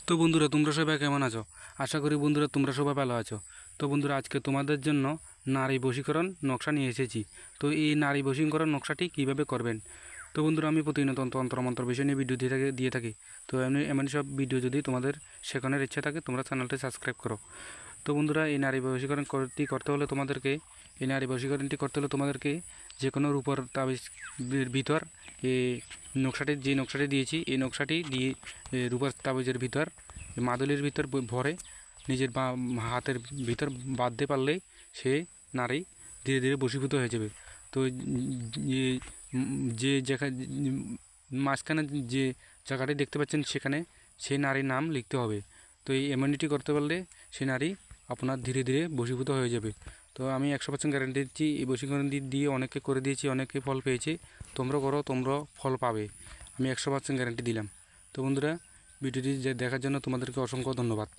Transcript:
তো বন্ধুরা, তোমরা সবাই কেমন আছো? আশা করি বন্ধুরা তোমরা সবাই ভালো আছো। তো বন্ধুরা, আজকে তোমাদের জন্য নারী বশীকরণ নকশা নিয়ে এসেছি। তো এই নারী বশীকরণ নকশাটি কিভাবে করবেন। তো বন্ধুরা, আমি প্রতিনিয়ত তন্ত্রমন্ত্র বিষয় নিয়ে ভিডিও দিয়ে থাকি। তো এমন সব ভিডিও যদি তোমাদের শেখানোর ইচ্ছা থাকে, তোমরা চ্যানেলটি সাবস্ক্রাইব করো। তো বন্ধুরা, এই নারী বশীকরণ করতে হলে তোমাদেরকে যে কোনো রূপর তাবিজের ভিতর এই যে নকশাটি দিয়েছি, এই নকশাটি দিয়ে রূপর তাবিজের ভিতর মাদুলির ভিতর ভরে নিজের হাতের ভিতর বাঁধতে পারলেই সে নারী ধীরে ধীরে বশীভূত হয়ে যাবে। তো যে মাঝখানে যে জায়গাটি দেখতে পাচ্ছেন, সেখানে সেই নারীর নাম লিখতে হবে। তো এই এমনিটি করতে পারলে সে নারী আপনার ধীরে ধীরে বশীভূত হয়ে যাবে। তো আমি 100% গ্যারান্টি দিচ্ছি। এই বশীকরণ দিয়ে অনেককে করে দিয়েছি, অনেকে ফল পেয়েছে। তোমরা করো, তোমরা ফল পাবে, আমি 100% গ্যারান্টি দিলাম। তো বন্ধুরা, ভিডিওটি দেখার জন্য তোমাদেরকে অসংখ্য ধন্যবাদ।